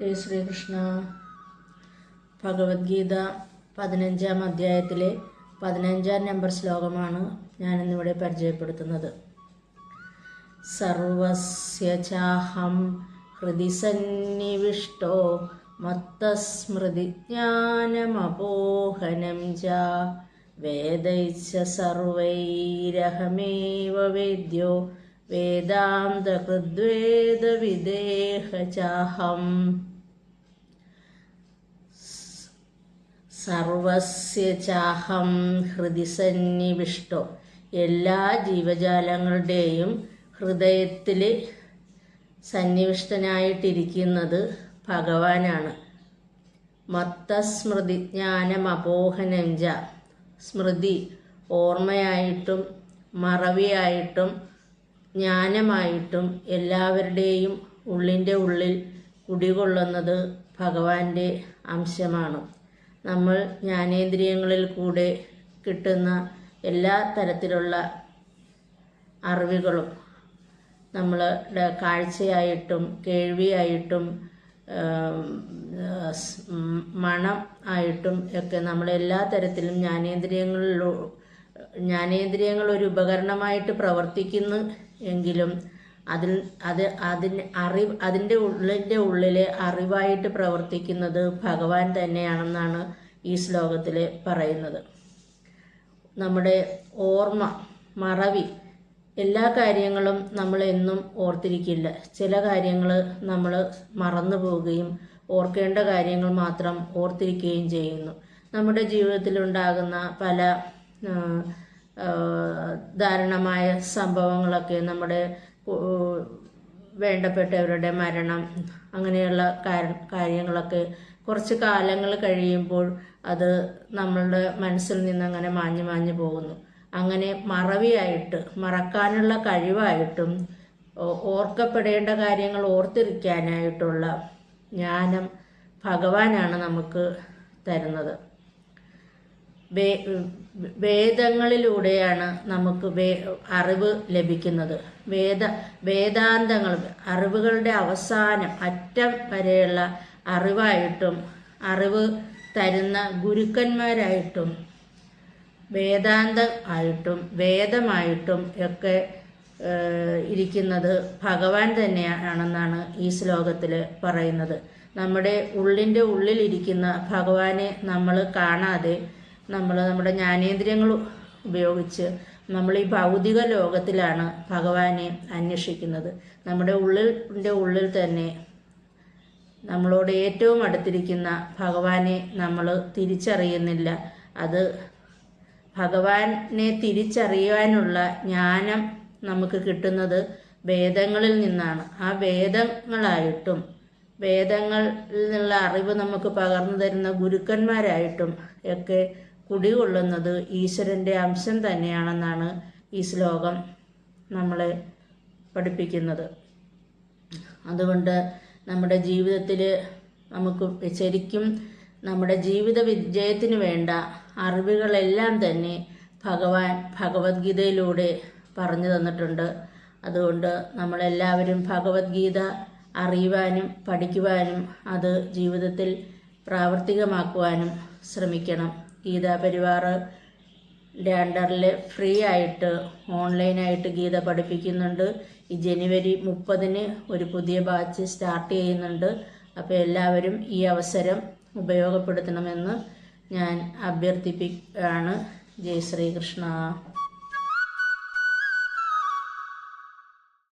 ജയ് ശ്രീകൃഷ്ണ. ഭഗവത്ഗീത 15-ാം അധ്യായത്തിലെ 15-ാം നമ്പർ ശ്ലോകമാണ് ഞാനിന്നിവിടെ പരിചയപ്പെടുത്തുന്നത്. സർവസ്യ ചാഹം ഹൃദി സന്നിവിഷ്ടോ മത്തസ്മൃതി ജ്ഞാനമപോഹനം ച വേദൈശ്ച സർവൈരഹമേവ വേദ്യോ വേദാന്തകൃദ്വേദവിദേഹ ചാഹം. സർവസ്യ ചാഹം ഹൃദി സന്നിവിഷ്ടോ, എല്ലാ ജീവജാലങ്ങളുടെയും ഹൃദയത്തിൽ സന്നിവിഷ്ടനായിട്ടിരിക്കുന്നത് ഭഗവാനാണ്. മത്തസ്മൃതി ജ്ഞാനമപോഹനം ച, സ്മൃതി ഓർമ്മയായിട്ടും മറവിയായിട്ടും ജ്ഞാനമായിട്ടും എല്ലാവരുടെയും ഉള്ളിൻ്റെ ഉള്ളിൽ കുടികൊള്ളുന്നത് ഭഗവാന്റെ അംശമാണ്. നമ്മൾ ജ്ഞാനേന്ദ്രിയങ്ങളിൽ കൂടെ കിട്ടുന്ന എല്ലാ തരത്തിലുള്ള അറിവുകളും നമ്മളുടെ കാഴ്ചയായിട്ടും കേൾവിയായിട്ടും മണം ആയിട്ടും ഒക്കെ നമ്മളെല്ലാ തരത്തിലും ജ്ഞാനേന്ദ്രിയങ്ങൾ ഒരു ഉപകരണമായിട്ട് പ്രവർത്തിക്കുന്നു എങ്കിലും അതിൻ്റെ ഉള്ളിലെ അറിവായിട്ട് പ്രവർത്തിക്കുന്നത് ഭഗവാൻ തന്നെയാണെന്നാണ് ഈ ശ്ലോകത്തിൽ പറയുന്നത്. നമ്മുടെ ഓർമ്മ, മറവി, എല്ലാ കാര്യങ്ങളും നമ്മൾ എന്നും ഓർത്തിരിക്കില്ല. ചില കാര്യങ്ങൾ നമ്മൾ മറന്നു പോവുകയും ഓർക്കേണ്ട കാര്യങ്ങൾ മാത്രം ഓർത്തിരിക്കുകയും ചെയ്യുന്നു. നമ്മുടെ ജീവിതത്തിലുണ്ടാകുന്ന പല ദാരുണമായ സംഭവങ്ങളൊക്കെ, നമ്മുടെ വേണ്ടപ്പെട്ടവരുടെ മരണം, അങ്ങനെയുള്ള കാര്യങ്ങളൊക്കെ കുറച്ച് കാലങ്ങൾ കഴിയുമ്പോൾ അത് നമ്മളുടെ മനസ്സിൽ നിന്ന് അങ്ങനെ മാഞ്ഞു പോകുന്നു. അങ്ങനെ മറവിയായിട്ട്, മറക്കാനുള്ള കഴിവായിട്ടും ഓർക്കപ്പെടേണ്ട കാര്യങ്ങൾ ഓർത്തിരിക്കാനായിട്ടുള്ള ജ്ഞാനം ഭഗവാനാണ് നമുക്ക് തരുന്നത്. വേദങ്ങളിലൂടെയാണ് നമുക്ക് അറിവ് ലഭിക്കുന്നത്. വേദാന്തങ്ങൾ, അറിവുകളുടെ അവസാനം അറ്റം വരെയുള്ള അറിവായിട്ടും അറിവ് തരുന്ന ഗുരുക്കന്മാരായിട്ടും വേദാന്തം ആയിട്ടും വേദമായിട്ടും ഒക്കെ ഇരിക്കുന്നത് ഭഗവാൻ തന്നെയാണെന്നാണ് ഈ ശ്ലോകത്തിൽ പറയുന്നത്. നമ്മുടെ ഉള്ളിൻ്റെ ഉള്ളിലിരിക്കുന്ന ഭഗവാനെ നമ്മൾ കാണാതെ നമ്മുടെ ജ്ഞാനേന്ദ്രിയങ്ങൾ ഉപയോഗിച്ച് നമ്മൾ ഈ ഭൗതിക ലോകത്തിലാണ് ഭഗവാനെ അന്വേഷിക്കുന്നത്. നമ്മുടെ ഉള്ളിൽ തന്നെ നമ്മളോട് ഏറ്റവും അടുത്തിരിക്കുന്ന ഭഗവാനെ നമ്മൾ തിരിച്ചറിയുന്നില്ല. അത് ഭഗവാനെ തിരിച്ചറിയാനുള്ള ജ്ഞാനം നമുക്ക് കിട്ടുന്നത് വേദങ്ങളിൽ നിന്നാണ്. ആ വേദങ്ങളായിട്ടും വേദങ്ങളിൽ നിന്നുള്ള അറിവ് നമുക്ക് പകർന്നു തരുന്ന ഗുരുക്കന്മാരായിട്ടും ഒക്കെ കുടികൊള്ളുന്നത് ഈശ്വരൻ്റെ അംശം തന്നെയാണെന്നാണ് ഈ ശ്ലോകം നമ്മളെ പഠിപ്പിക്കുന്നത്. അതുകൊണ്ട് നമ്മുടെ ജീവിതത്തിൽ നമുക്ക് ശരിക്കും നമ്മുടെ ജീവിത വിജയത്തിന് വേണ്ട അറിവുകളെല്ലാം തന്നെ ഭഗവാൻ ഭഗവത്ഗീതയിലൂടെ പറഞ്ഞു തന്നിട്ടുണ്ട്. അതുകൊണ്ട് നമ്മളെല്ലാവരും ഭഗവത്ഗീത അറിയുവാനും പഠിക്കുവാനും അത് ജീവിതത്തിൽ പ്രാവർത്തികമാക്കുവാനും ശ്രമിക്കണം. ഗീതാ പരിവാറിൻ്റെ അണ്ടറിൽ ഫ്രീ ആയിട്ട് ഓൺലൈനായിട്ട് ഗീത പഠിപ്പിക്കുന്നുണ്ട്. ഈ ജനുവരി 30-ന് ഒരു പുതിയ ബാച്ച് സ്റ്റാർട്ട് ചെയ്യുന്നുണ്ട്. അപ്പോൾ എല്ലാവരും ഈ അവസരം ഉപയോഗപ്പെടുത്തണമെന്ന് ഞാൻ അഭ്യർത്ഥിപ്പിക്കുകയാണ്. ജയ് ശ്രീകൃഷ്ണ.